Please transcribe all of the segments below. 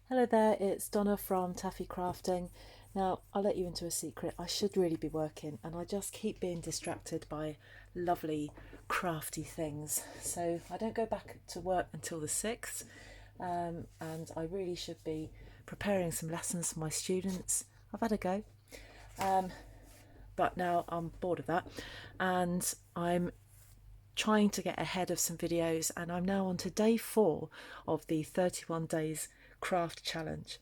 Hello there, it's Donna from Taffy Crafting. Now, I'll let you into a secret. I should really be working and I just keep being distracted by lovely crafty things. So I don't go back to work until the 6th, and I really should be preparing some lessons for my students. I've had a go, but now I'm bored of that and I'm trying to get ahead of some videos, and I'm now on to day 4 of the 31 days craft challenge.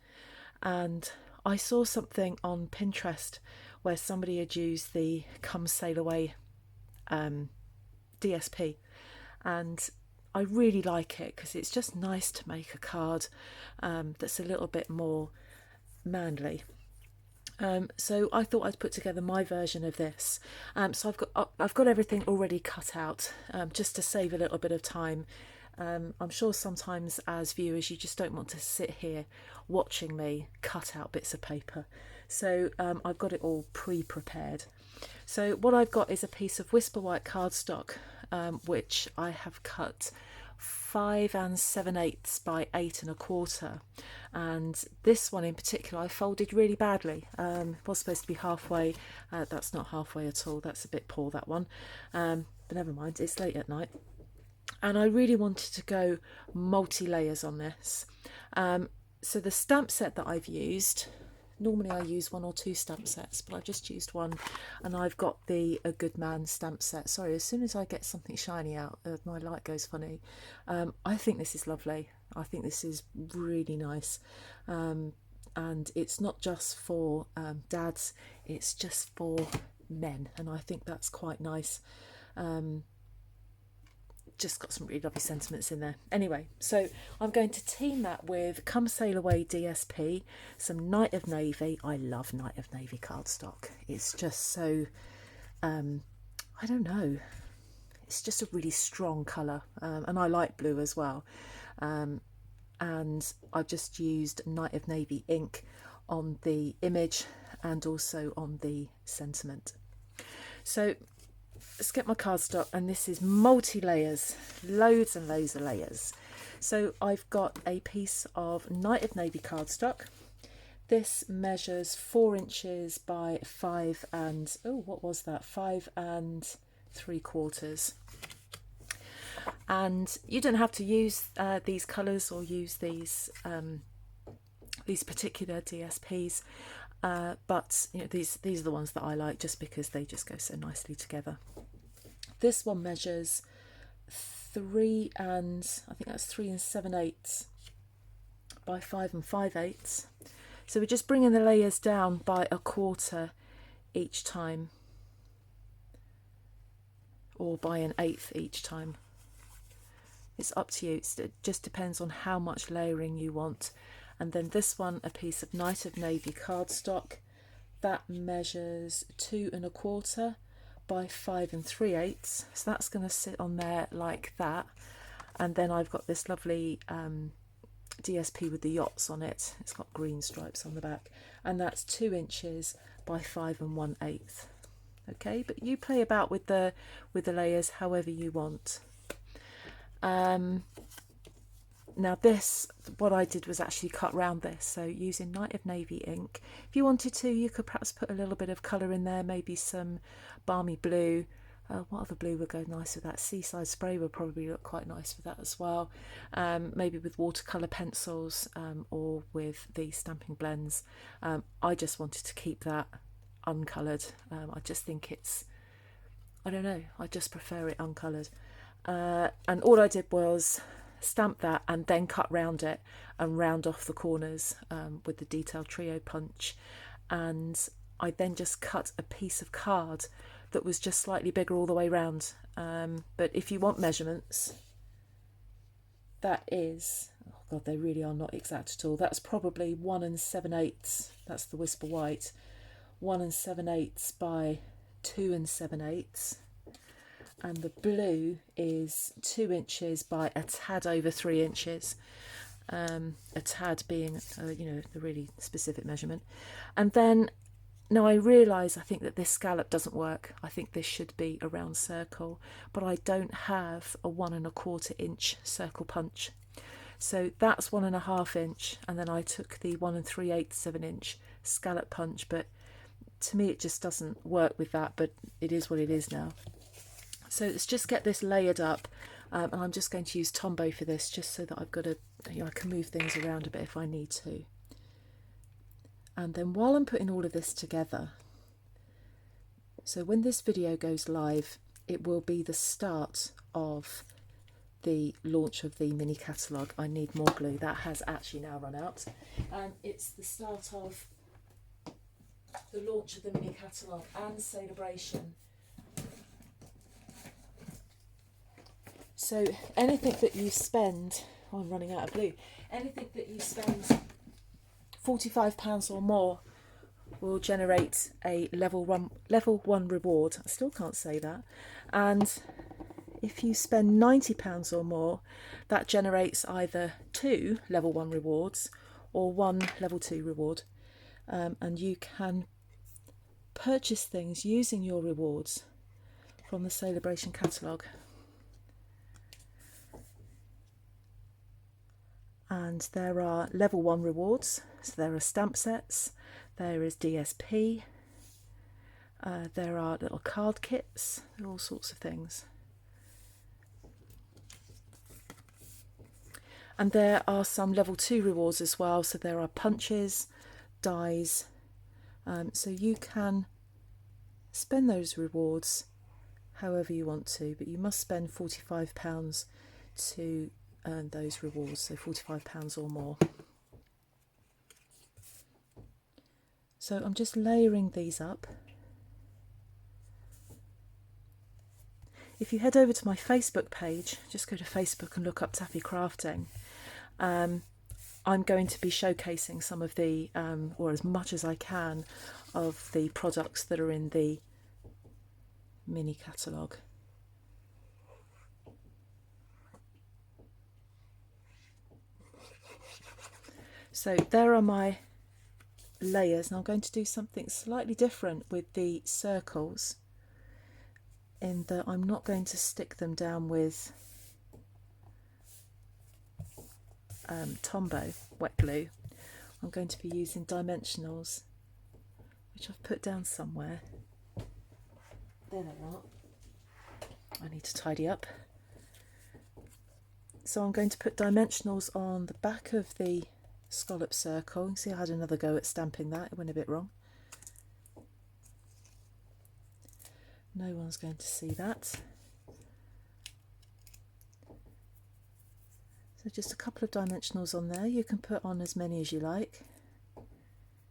And I saw something on Pinterest where somebody had used the Come Sail Away DSP, and I really like it because it's just nice to make a card that's a little bit more manly. So I thought I'd put together my version of this. So I've got everything already cut out, just to save a little bit of time. I'm sure sometimes as viewers you just don't want to sit here watching me cut out bits of paper. So I've got it all pre-prepared. So what I've got is a piece of Whisper White cardstock, which I have cut 5 7/8 by 8 1/4, and this one in particular I folded really badly. It was supposed to be halfway. That's not halfway at all. That's a bit poor, that one, but never mind, it's late at night and I really wanted to go multi-layers on this. So the stamp set that I've used, normally I use 1 or 2 stamp sets, but I've just used one, and I've got the A Good Man stamp set. Sorry, as soon as I get something shiny out, my light goes funny. I think this is lovely. I think this is really nice. And it's not just for dads, it's just for men, and I think that's quite nice. Just got some really lovely sentiments in there. Anyway, so I'm going to team that with Come Sail Away DSP, some Night of Navy. I love Night of Navy cardstock. It's just so, I don't know, it's just a really strong colour, and I like blue as well. And I just used Night of Navy ink on the image and also on the sentiment. So let's get my cardstock, and this is multi-layers, loads and loads of layers. So I've got a piece of Night of Navy cardstock. This measures 4 inches by 5 and, oh, what was that? 5 3/4. And you don't have to use these colours or use these particular DSPs. But you know, these are the ones that I like just because they just go so nicely together. This one measures 3 7/8 by 5 5/8. So we're just bringing the layers down by 1/4 each time, or by 1/8 each time. It's up to you. It just depends on how much layering you want. And then this one, a piece of Night of Navy cardstock, that measures 2 1/4 by 5 3/8. So that's going to sit on there like that. And then I've got this lovely DSP with the yachts on it. It's got green stripes on the back, and that's 2 inches by 5 1/8. Okay, but you play about with the layers however you want. Now this, what I did was actually cut round this, so using Night of Navy ink. If you wanted to, you could perhaps put a little bit of colour in there, maybe some balmy blue. What other blue would go nice with that? Seaside Spray would probably look quite nice with that as well. Maybe with watercolour pencils, or with the stamping blends. I just wanted to keep that uncoloured. I just think it's, I don't know, I just prefer it uncoloured. And all I did was stamp that and then cut round it and round off the corners with the detail trio punch. And I then just cut a piece of card that was just slightly bigger all the way round. But if you want measurements, that is, oh god, they really are not exact at all. That's probably 1 7/8. That's the Whisper White. 1 7/8 by 2 7/8. And the blue is 2 inches by a tad over 3 inches. A tad being, you know, the really specific measurement. And then, now I realise I think that this scallop doesn't work. I think this should be a round circle, but I don't have a 1 1/4 inch circle punch. So that's 1.5 inch, and then I took the 1 3/8 of an inch scallop punch, but to me it just doesn't work with that, but it is what it is now. So let's just get this layered up, and I'm just going to use Tombow for this, just so that I've got a, I can move things around a bit if I need to. And then while I'm putting all of this together, so when this video goes live, it will be the start of the launch of the mini catalogue. I need more glue. That has actually now run out. It's the start of the launch of the mini catalogue and celebration. So anything that you spend, oh, I'm running out of glue, anything that you spend £45 or more will generate a level one reward. I still can't say that. And if you spend £90 or more, that generates either 2 level 1 rewards or 1 level 2 reward. And you can purchase things using your rewards from the Celebration catalogue. And there are level 1 rewards, so there are stamp sets, there is DSP, there are little card kits, all sorts of things. And there are some level 2 rewards as well, so there are punches, dies, so you can spend those rewards however you want to, but you must spend £45 to earn those rewards, so £45 or more. So I'm just layering these up. If you head over to my Facebook page, just go to Facebook and look up Taffy Crafting. I'm going to be showcasing some of the, or as much as I can, of the products that are in the mini catalogue. So there are my layers, and I'm going to do something slightly different with the circles, in that I'm not going to stick them down with Tombow wet glue. I'm going to be using dimensionals, which I've put down somewhere. There they are. I need to tidy up. So I'm going to put dimensionals on the back of the scallop circle. You can see I had another go at stamping that, it went a bit wrong. No one's going to see that. So just a couple of dimensionals on there. You can put on as many as you like.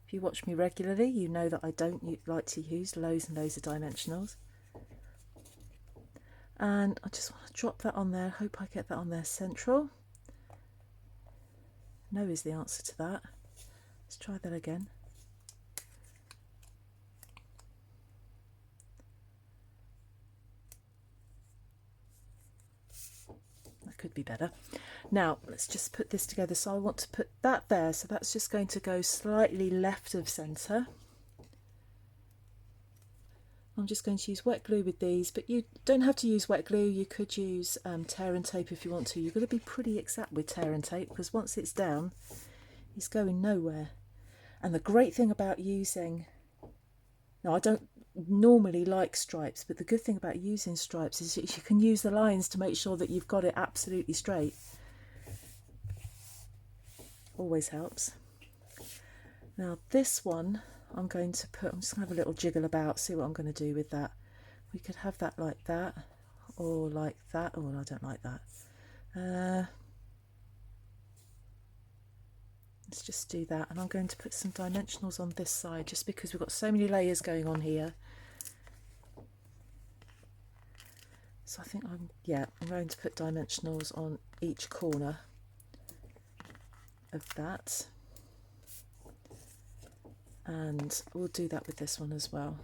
If you watch me regularly, you know that I don't like to use loads and loads of dimensionals. And I just want to drop that on there. Hope I get that on there central. No is the answer to that. Let's try that again. That could be better. Now let's just put this together. So I want to put that there, so that's just going to go slightly left of centre. I'm just going to use wet glue with these, but you don't have to use wet glue. You could use tear and tape if you want to. You've got to be pretty exact with tear and tape, because once it's down, it's going nowhere. And the great thing about using, now I don't normally like stripes, but the good thing about using stripes is that you can use the lines to make sure that you've got it absolutely straight. Always helps. Now this one I'm going to put, I'm just going to have a little jiggle about, see what I'm going to do with that. We could have that like that, or like that. Oh, I don't like that. Let's just do that, and I'm going to put some dimensionals on this side, just because we've got so many layers going on here. So I think I'm going to put dimensionals on each corner of that. And we'll do that with this one as well.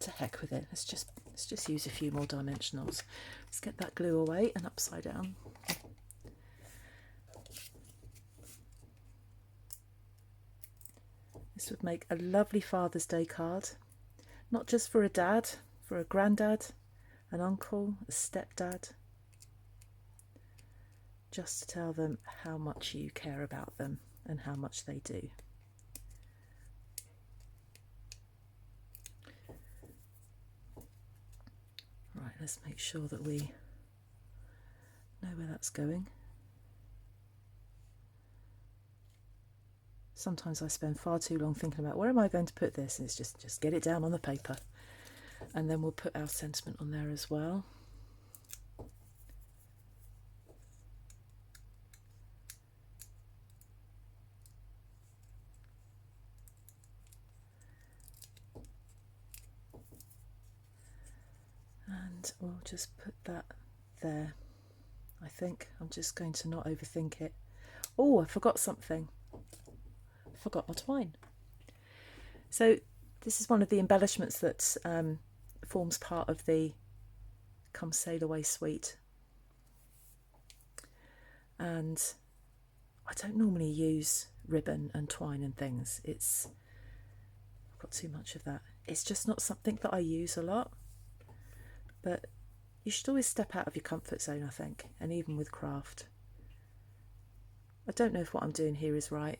To heck with it. Let's just use a few more dimensionals. Let's get that glue away and upside down. This would make a lovely Father's Day card, not just for a dad, for a granddad, an uncle, a stepdad. just to tell them how much you care about them and how much they do. Right, let's make sure that we know where that's going. Sometimes I spend far too long thinking about where am I going to put this, and it's just get it down on the paper. And then we'll put our sentiment on there as well. And we'll just put that there. I think I'm just going to not overthink it. Oh, I forgot something. I forgot my twine. So this is one of the embellishments that forms part of the Come Sail Away suite. And I don't normally use ribbon and twine and things. I've got too much of that. It's just not something that I use a lot. But you should always step out of your comfort zone, I think, and even with craft. I don't know if what I'm doing here is right,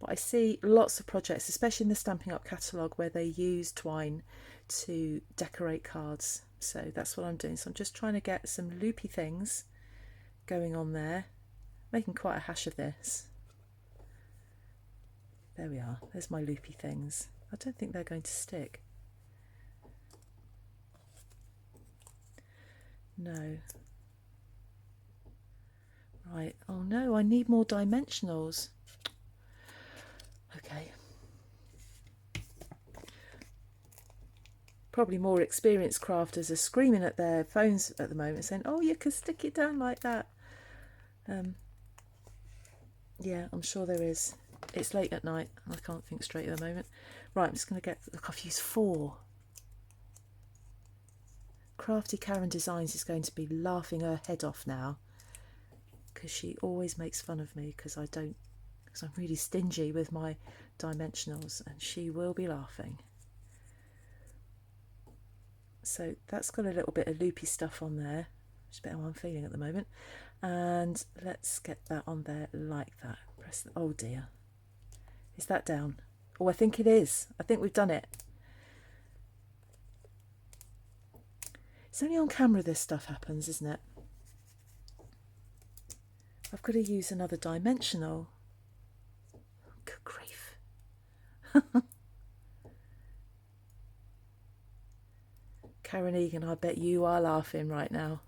but I see lots of projects, especially in the Stampin' Up catalogue, where they use twine to decorate cards. So that's what I'm doing. So I'm just trying to get some loopy things going on there, making quite a hash of this. There we are. There's my loopy things. I don't think they're going to stick. No. Right. Oh no, I need more dimensionals. Okay. Probably more experienced crafters are screaming at their phones at the moment saying, oh, you can stick it down like that. Yeah, I'm sure there is. It's late at night. I can't think straight at the moment. Right, I'm just going to get... Look, I've used 4. Crafty Karen Designs is going to be laughing her head off now, because she always makes fun of me because I'm really stingy with my dimensionals, and she will be laughing. So that's got a little bit of loopy stuff on there, which is a bit how I'm feeling at the moment. And let's get that on there like that. Press. Oh dear, is that down? Oh, I think it is. I think we've done it. It's only on camera this stuff happens, isn't it? I've got to use another dimensional. Good grief. Karen Egan, I bet you are laughing right now.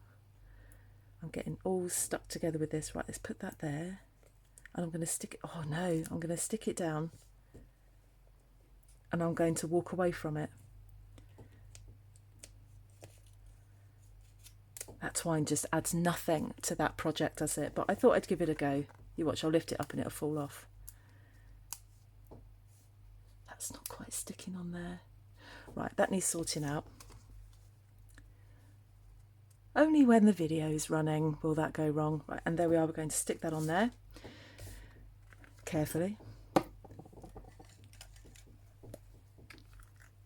I'm getting all stuck together with this. Right, let's put that there. And I'm going to stick it... Oh no, I'm going to stick it down. And I'm going to walk away from it. That twine just adds nothing to that project, does it? But I thought I'd give it a go. You watch, I'll lift it up and it'll fall off. That's not quite sticking on there. Right, that needs sorting out. Only when the video is running will that go wrong. Right, and there we are. We're going to stick that on there carefully.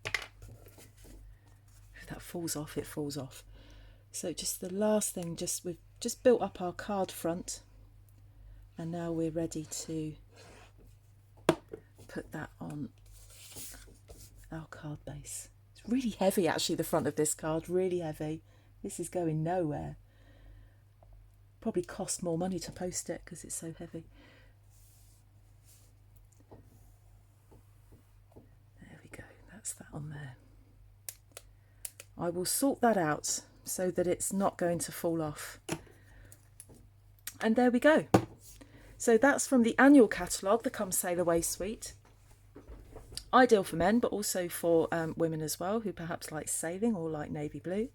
If that falls off, it falls off. So just the last thing, we've just built up our card front, and now we're ready to put that on our card base. It's really heavy actually, the front of this card, really heavy. This is going nowhere. Probably cost more money to post it because it's so heavy. There we go, that's that on there. I will sort that out so that it's not going to fall off. And there we go. So that's from the annual catalogue, the Come Sail Away suite. Ideal for men, but also for women as well, who perhaps like sailing or like navy blue.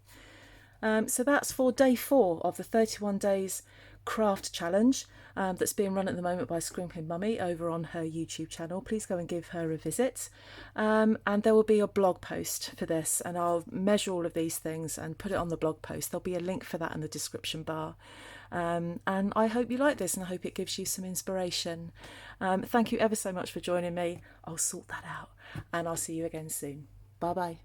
So that's for day 4 of the 31 days craft challenge that's being run at the moment by Scrimping Mummy over on her YouTube channel. Please go and give her a visit. And there will be a blog post for this, and I'll measure all of these things and put it on the blog post. There'll be a link for that in the description bar. And I hope you like this, and I hope it gives you some inspiration. Thank you ever so much for joining me. I'll sort that out, and I'll see you again soon. Bye bye.